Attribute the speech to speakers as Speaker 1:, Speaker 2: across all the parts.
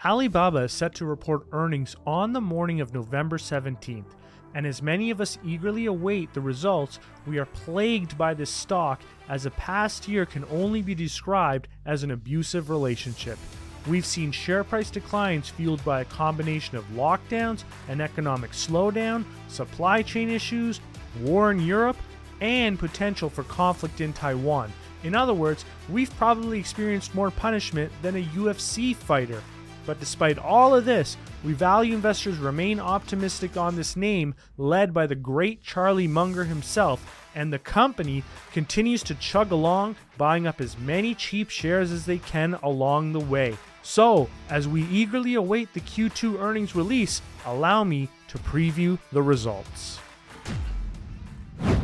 Speaker 1: Alibaba is set to report earnings on the morning of November 17th, and as many of us eagerly await the results, we are plagued by this stock as the past year can only be described as an abusive relationship. We've seen share price declines fueled by a combination of lockdowns, an economic slowdown, supply chain issues, war in Europe, and potential for conflict in Taiwan. In other words, we've probably experienced more punishment than a UFC fighter. But despite all of this, we value investors remain optimistic on this name led by the great Charlie Munger himself, and the company continues to chug along, buying up as many cheap shares as they can along the way. So, as we eagerly await the Q2 earnings release, allow me to preview the results.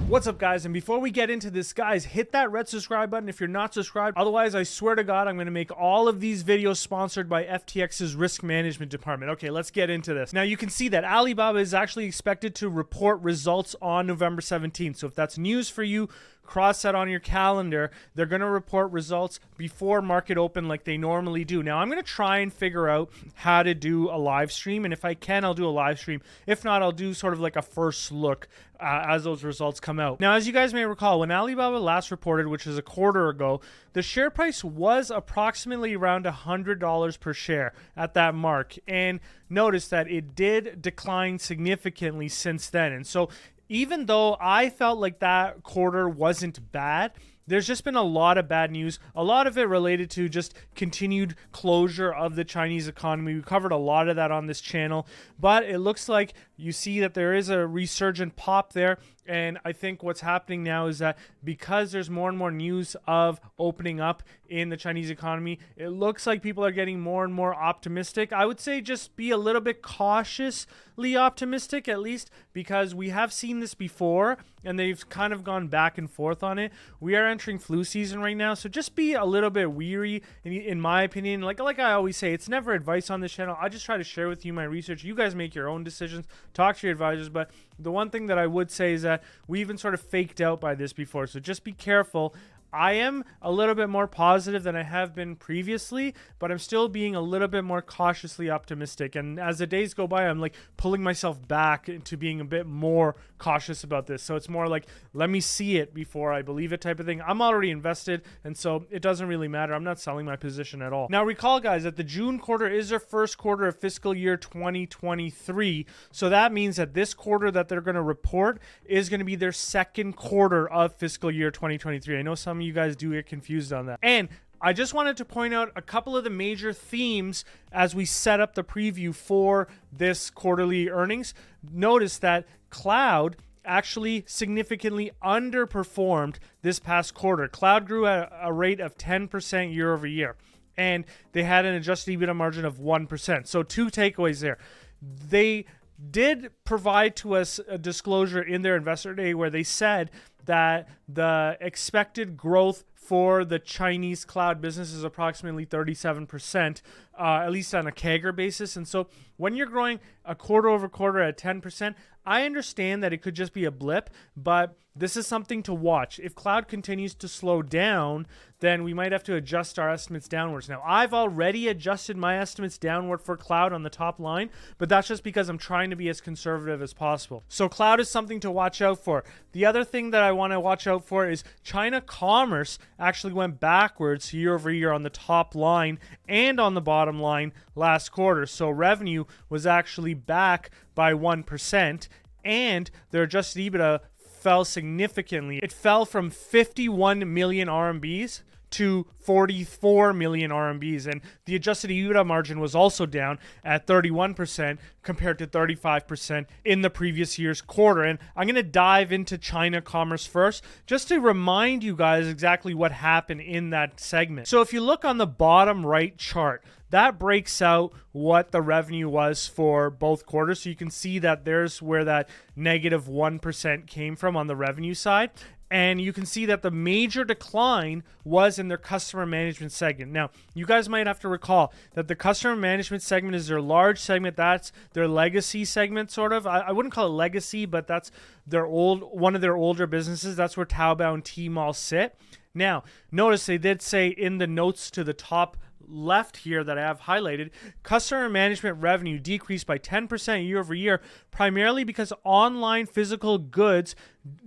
Speaker 1: What's up, guys? And before we get into this, guys, hit that red subscribe button if you're not subscribed. Otherwise, I swear to God, I'm going to make all of these videos sponsored by FTX's risk management department. Okay, let's get into this. Now, you can see that Alibaba is actually expected to report results on November 17th. So if that's news for you, cross that on your calendar. They're going to report results before market open like they normally do. Now, I'm going to try and figure out how to do a live stream. And if I can, I'll do a live stream. If not, I'll do sort of like a first look as those results come out. Now, as you guys may recall, when Alibaba last reported, which is a quarter ago, the share price was approximately around $100 per share at that mark. And notice that it did decline significantly since then. And so even though I felt like that quarter wasn't bad, there's just been a lot of bad news, a lot of it related to just continued closure of the Chinese economy. We covered a lot of that on this channel, but it looks like you see that there is a resurgent pop there. And I think what's happening now is that because there's more and more news of opening up in the Chinese economy, it looks like people are getting more and more optimistic. I would say just be a little bit cautiously optimistic, at least, because we have seen this before and they've kind of gone back and forth on it. We are entering flu season right now, so just be a little bit weary, in my opinion. Like I always say, it's never advice on this channel. I just try to share with you my research. You guys make your own decisions, talk to your advisors, but the one thing that I would say is that we've been sort of faked out by this before, so just be careful. I am a little bit more positive than I have been previously, but I'm still being a little bit more cautiously optimistic. And as the days go by, I'm like pulling myself back into being a bit more cautious about this. So it's more like, let me see it before I believe it type of thing. I'm already invested, and so it doesn't really matter. I'm not selling my position at all. Now, recall, guys, that the June quarter is their first quarter of fiscal year 2023. So that means that this quarter that they're going to report is going to be their second quarter of fiscal year 2023. I know some of you guys do get confused on that. And I just wanted to point out a couple of the major themes as we set up the preview for this quarterly earnings. Notice that cloud actually significantly underperformed this past quarter. Cloud grew at a rate of 10% year over year, and they had an adjusted EBITDA margin of 1%. So two takeaways there. They did provide to us a disclosure in their investor day where they said that the expected growth for the Chinese cloud business is approximately 37%, at least on a CAGR basis. And so when you're growing a quarter over quarter at 10%, I understand that it could just be a blip, but this is something to watch. If cloud continues to slow down, then we might have to adjust our estimates downwards. Now, I've already adjusted my estimates downward for cloud on the top line, but that's just because I'm trying to be as conservative as possible. So cloud is something to watch out for. The other thing that I want to watch out for is China commerce actually went backwards year over year on the top line and on the bottom line last quarter. So revenue was actually back by 1%, and their adjusted EBITDA fell significantly. It fell from 51 million RMBs to 44 million RMBs, and the adjusted EBITDA margin was also down at 31% compared to 35% in the previous year's quarter. And I'm going to dive into China commerce first, just to remind you guys exactly what happened in that segment. So if you look on the bottom right chart, that breaks out what the revenue was for both quarters. So you can see that there's where that negative 1% came from on the revenue side. And you can see that the major decline was in their customer management segment. Now, you guys might have to recall that the customer management segment is their large segment. That's their legacy segment, sort of. I wouldn't call it legacy, but that's their one of their older businesses. That's where Taobao and Tmall sit. Now, notice they did say in the notes to the top left here that I have highlighted, customer management revenue decreased by 10% year over year, primarily because online physical goods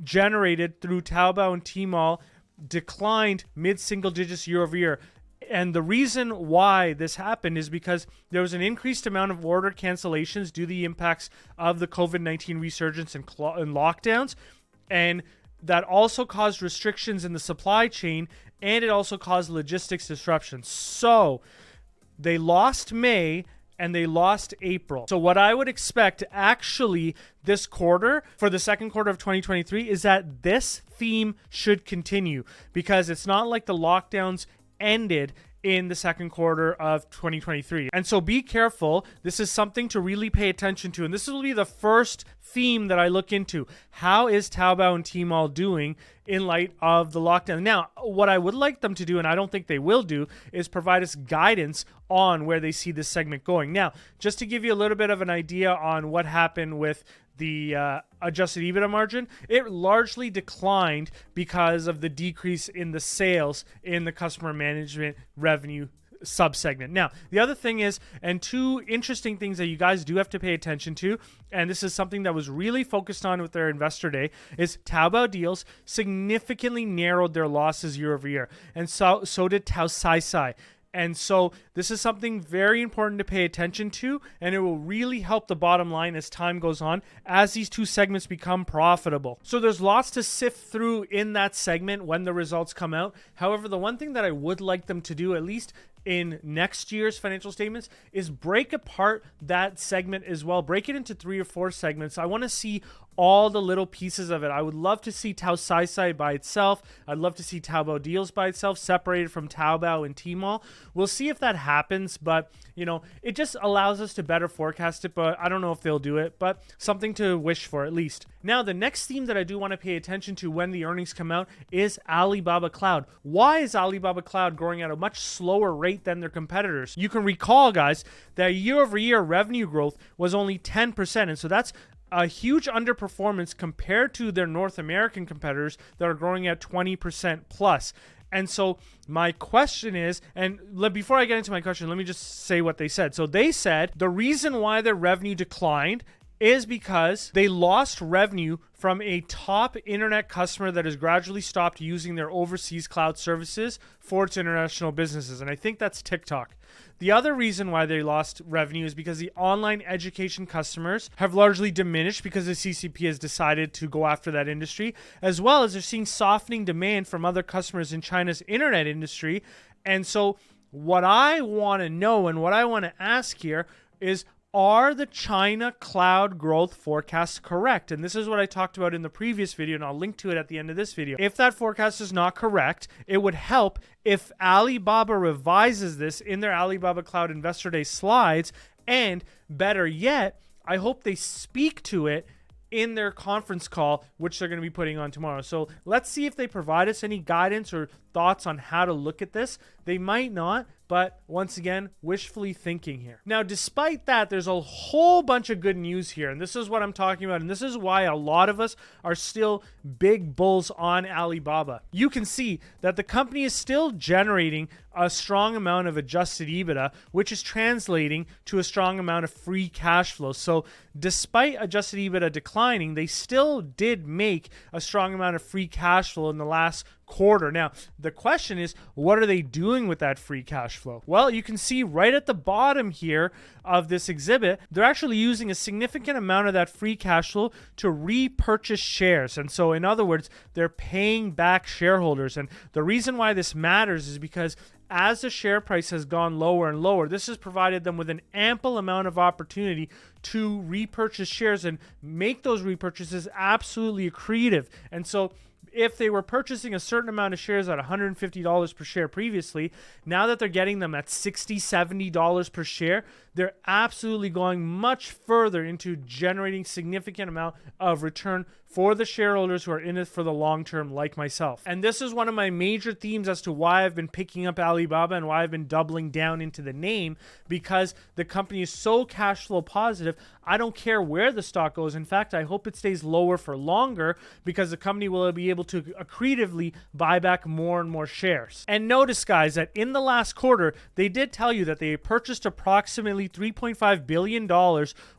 Speaker 1: generated through Taobao and Tmall declined mid-single digits year over year. And the reason why this happened is because there was an increased amount of order cancellations due to the impacts of the COVID-19 resurgence and lockdowns. And that also caused restrictions in the supply chain, and it also caused logistics disruptions. So they lost May and they lost April. So what I would expect actually this quarter, for the second quarter of 2023, is that this theme should continue, because it's not like the lockdowns ended in the second quarter of 2023. And so be careful. This is something to really pay attention to. And this will be the first theme that I look into. How is Taobao and Tmall doing in light of the lockdown? Now, what I would like them to do, and I don't think they will do, is provide us guidance on where they see this segment going. Now, just to give you a little bit of an idea on what happened with the adjusted EBITDA margin, it largely declined because of the decrease in the sales in the customer management revenue subsegment. Now, the other thing is, and two interesting things that you guys do have to pay attention to, and this is something that was really focused on with their investor day, is Taobao Deals significantly narrowed their losses year over year, and so did Taocaicai. And so this is something very important to pay attention to, and it will really help the bottom line as time goes on, as these two segments become profitable. So there's lots to sift through in that segment when the results come out. However, the one thing that I would like them to do, at least in next year's financial statements, is break apart that segment as well. Break it into 3 or 4 segments. I want to see all the little pieces of it. I would love to see Taocaicai by itself. I'd love to see Taobao Deals by itself, separated from Taobao and Tmall. We'll see if that happens, but you know, it just allows us to better forecast it, but I don't know if they'll do it, but something to wish for at least. Now, the next theme that I do want to pay attention to when the earnings come out is Alibaba Cloud. Why is Alibaba Cloud growing at a much slower rate than their competitors? You can recall, guys, that year over year revenue growth was only 10%, and so that's a huge underperformance compared to their North American competitors that are growing at 20% plus. And so my question is, and before I get into my question, let me just say what they said. So they said the reason why their revenue declined is because they lost revenue from a top internet customer that has gradually stopped using their overseas cloud services for its international businesses. And I think that's TikTok. The other reason why they lost revenue is because the online education customers have largely diminished because the CCP has decided to go after that industry, as well as they're seeing softening demand from other customers in China's internet industry. And so what I want to know and what I want to ask here is, are the China cloud growth forecasts correct? And this is what I talked about in the previous video, and I'll link to it at the end of this video. If that forecast is not correct, it would help if Alibaba revises this in their Alibaba Cloud Investor Day slides, and better yet, I hope they speak to it in their conference call, which they're going to be putting on tomorrow. So let's see if they provide us any guidance or thoughts on how to look at this. They might not, but once again, wishfully thinking here. Now, despite that, there's a whole bunch of good news here, and this is what I'm talking about, and this is why a lot of us are still big bulls on Alibaba. You can see that the company is still generating a strong amount of adjusted EBITDA, which is translating to a strong amount of free cash flow. So despite adjusted EBITDA declining, they still did make a strong amount of free cash flow in the last quarter. Now, the question is, what are they doing with that free cash flow? Well, you can see right at the bottom here of this exhibit, they're actually using a significant amount of that free cash flow to repurchase shares. And so, in other words, they're paying back shareholders. And the reason why this matters is because as the share price has gone lower and lower, this has provided them with an ample amount of opportunity to repurchase shares and make those repurchases absolutely accretive. And so if they were purchasing a certain amount of shares at $150 per share previously, now that they're getting them at $60, $70 per share, they're absolutely going much further into generating significant amount of return for the shareholders who are in it for the long term, like myself. And this is one of my major themes as to why I've been picking up Alibaba and why I've been doubling down into the name, because the company is so cash flow positive. I don't care where the stock goes. In fact, I hope it stays lower for longer, because the company will be able to accretively buy back more and more shares. And notice, guys, that in the last quarter, they did tell you that they purchased approximately $3.5 billion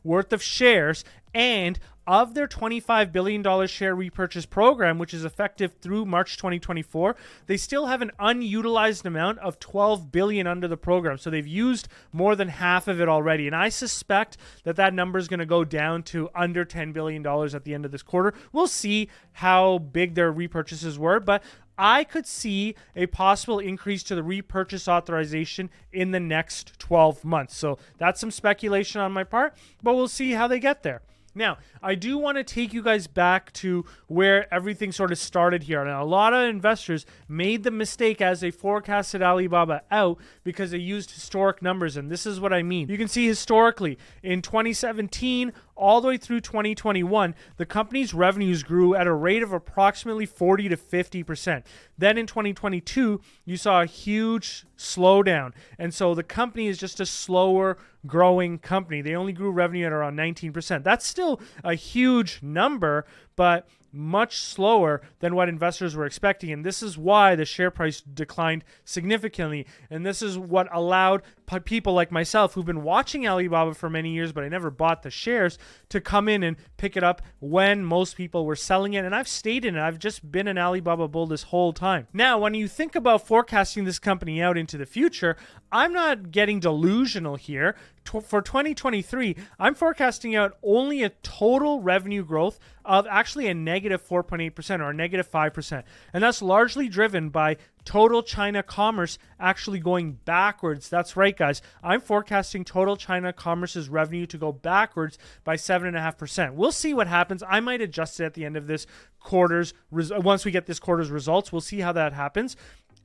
Speaker 1: worth of shares, and of their $25 billion share repurchase program, which is effective through March 2024, they still have an unutilized amount of $12 billion under the program. So they've used more than half of it already. And I suspect that that number is going to go down to under $10 billion at the end of this quarter. We'll see how big their repurchases were, but I could see a possible increase to the repurchase authorization in the next 12 months. So that's some speculation on my part, but we'll see how they get there. Now, I do want to take you guys back to where everything sort of started here. Now, a lot of investors made the mistake as they forecasted Alibaba out because they used historic numbers, and this is what I mean. You can see historically, in 2017, all the way through 2021, the company's revenues grew at a rate of approximately 40 to 50%. Then in 2022, you saw a huge slowdown. And so the company is just a slower growing company. They only grew revenue at around 19%. That's still a huge number, but much slower than what investors were expecting. And this is why the share price declined significantly. And this is what allowed people like myself, who've been watching Alibaba for many years, but I never bought the shares, to come in and pick it up when most people were selling it. And I've stayed in it. I've just been an Alibaba bull this whole time. Now, when you think about forecasting this company out into the future, I'm not getting delusional here. For 2023, I'm forecasting out only a total revenue growth of actually a negative 4.8% or a negative 5%. And that's largely driven by total China commerce actually going backwards. That's right, guys. I'm forecasting total China commerce's revenue to go backwards by 7.5%. We'll see what happens. I might adjust it at the end of this quarter's, once we get this quarter's results. We'll see how that happens.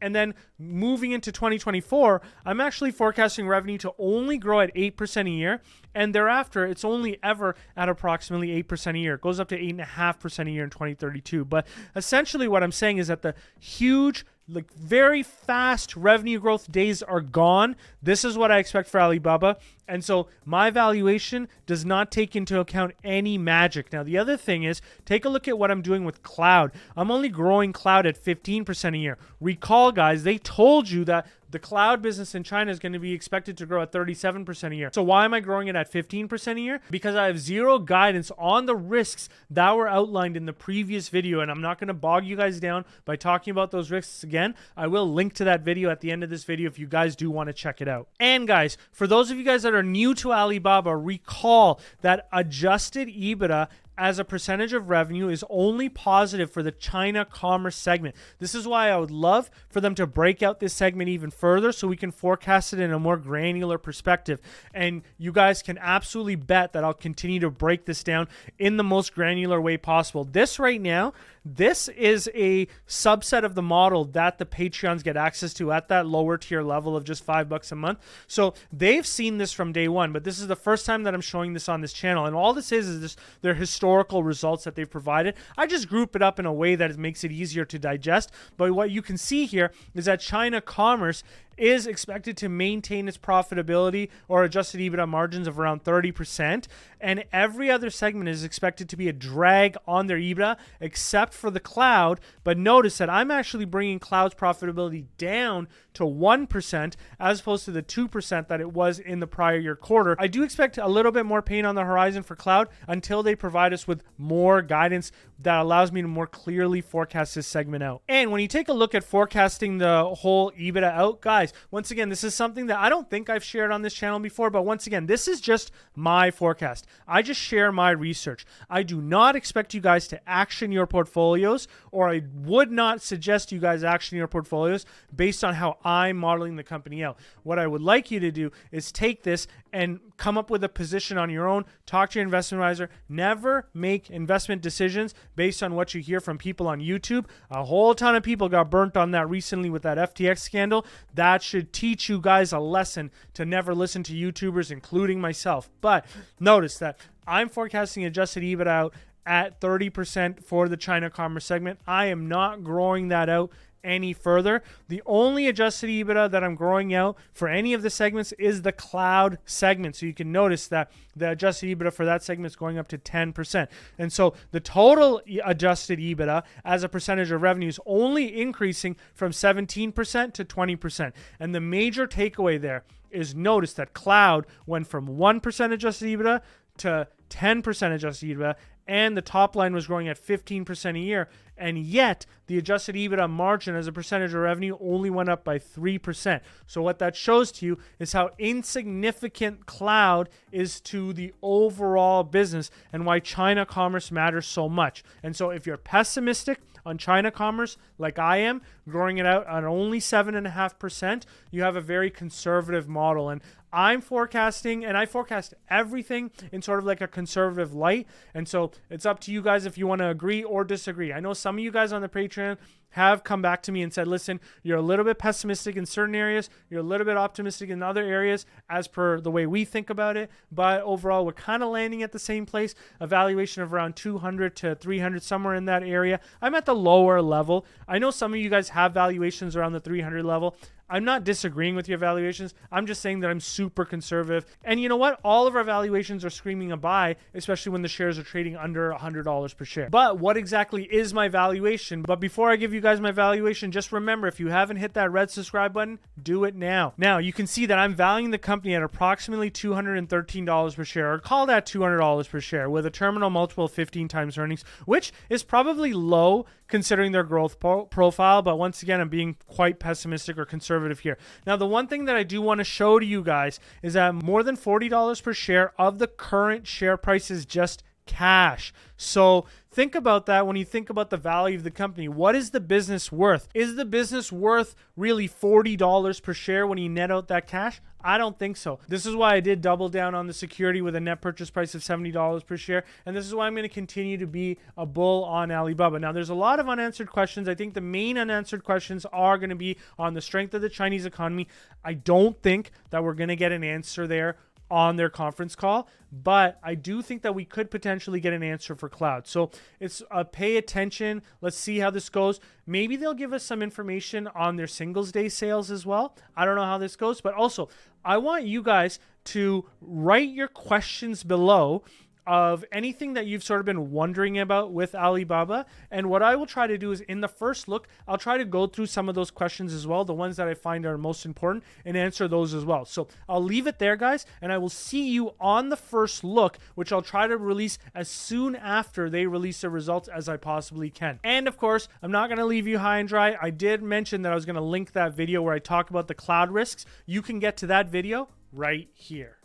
Speaker 1: And then moving into 2024, I'm actually forecasting revenue to only grow at 8% a year. And thereafter, it's only ever at approximately 8% a year. It goes up to 8.5% a year in 2032. But essentially what I'm saying is that the huge, very fast revenue growth days are gone. This is what I expect for Alibaba. And so my valuation does not take into account any magic. Now, the other thing is, take a look at what I'm doing with cloud. I'm only growing cloud at 15% a year. Recall, guys, they told you that the cloud business in China is going to be expected to grow at 37% a year. So why am I growing it at 15% a year? Because I have zero guidance on the risks that were outlined in the previous video, and I'm not going to bog you guys down by talking about those risks again. I will link to that video at the end of this video if you guys do want to check it out. And guys, for those of you guys that are new to Alibaba, recall that adjusted EBITDA as a percentage of revenue is only positive for the China commerce segment. This is why I would love for them to break out this segment even further so we can forecast it in a more granular perspective. And you guys can absolutely bet that I'll continue to break this down in the most granular way possible. This right now, this is a subset of the model that the Patreons get access to at that lower tier level of just $5 a month. So they've seen this from day one, but this is the first time that I'm showing this on this channel. And all this is this, their historical results that they've provided. I just group it up in a way that makes it easier to digest. But what you can see here is that China commerce is expected to maintain its profitability or adjusted EBITDA margins of around 30%, and every other segment is expected to be a drag on their EBITDA except for the cloud. But notice that I'm actually bringing cloud's profitability down to 1% as opposed to the 2% that it was in the prior year quarter. I do expect a little bit more pain on the horizon for cloud until they provide us with more guidance that allows me to more clearly forecast this segment out. And when you take a look at forecasting the whole EBITDA out, guys, once again, this is something that I don't think I've shared on this channel before, but once again, this is just my forecast. I just share my research. I do not expect you guys to action your portfolios, or I would not suggest you guys action your portfolios based on how I'm modeling the company out. What I would like you to do is take this and come up with a position on your own. Talk to your investment advisor. Never make investment decisions based on what you hear from people on YouTube. A whole ton of people got burnt on that recently with that FTX scandal. That should teach you guys a lesson to never listen to YouTubers, including myself. But notice that I'm forecasting adjusted EBITDA out at 30% for the China commerce segment. I am not growing that out any further. The only adjusted EBITDA that I'm growing out for any of the segments is the cloud segment. So you can notice that the adjusted EBITDA for that segment is going up to 10%. And so the total adjusted EBITDA as a percentage of revenue is only increasing from 17% to 20%. And the major takeaway there is notice that cloud went from 1% adjusted EBITDA to 10% adjusted EBITDA, and the top line was growing at 15% a year, and yet the adjusted EBITDA margin as a percentage of revenue only went up by 3%. So what that shows to you is how insignificant cloud is to the overall business and why China commerce matters so much. And so if you're pessimistic on China commerce, like I am, growing it out at only 7.5%, you have a very conservative model. And I'm forecasting, and I forecast everything in sort of like a conservative light. And so it's up to you guys if you want to agree or disagree. I know some of you guys on the Patreon have come back to me and said, listen, you're a little bit pessimistic in certain areas, you're a little bit optimistic in other areas as per the way we think about it, but overall we're kind of landing at the same place, a valuation of around 200 to 300, somewhere in that area. I'm at the lower level. I know some of you guys have valuations around the 300 level. I'm not disagreeing with your valuations. I'm just saying that I'm super conservative. And you know what? All of our valuations are screaming a buy, especially when the shares are trading under $100 per share. But what exactly is my valuation? But before I give you guys my valuation, just remember, if you haven't hit that red subscribe button, do it now. Now, you can see that I'm valuing the company at approximately $213 per share, or call that $200 per share, with a terminal multiple of 15 times earnings, which is probably low considering their growth profile. But once again, I'm being quite pessimistic or conservative here. Now, the one thing that I do want to show to you guys is that more than $40 per share of the current share price is just cash. So think about that when you think about the value of the company. What is the business worth? Is the business worth really $40 per share when you net out that cash? I don't think so. This is why I did double down on the security with a net purchase price of $70 per share. And this is why I'm going to continue to be a bull on Alibaba. Now, there's a lot of unanswered questions. I think the main unanswered questions are going to be on the strength of the Chinese economy. I don't think that we're going to get an answer there on their conference call, but I do think that we could potentially get an answer for cloud. So it's pay attention. Let's see how this goes. Maybe they'll give us some information on their Singles Day sales as well. I don't know how this goes, but also I want you guys to write your questions below of anything that you've sort of been wondering about with Alibaba. And what I will try to do is, in the first look, I'll try to go through some of those questions as well, the ones that I find are most important, and answer those as well. So I'll leave it there, guys, and I will see you on the first look, which I'll try to release as soon after they release the results as I possibly can. And of course, I'm not going to leave you high and dry. I did mention that I was going to link that video where I talk about the cloud risks. You can get to that video right here.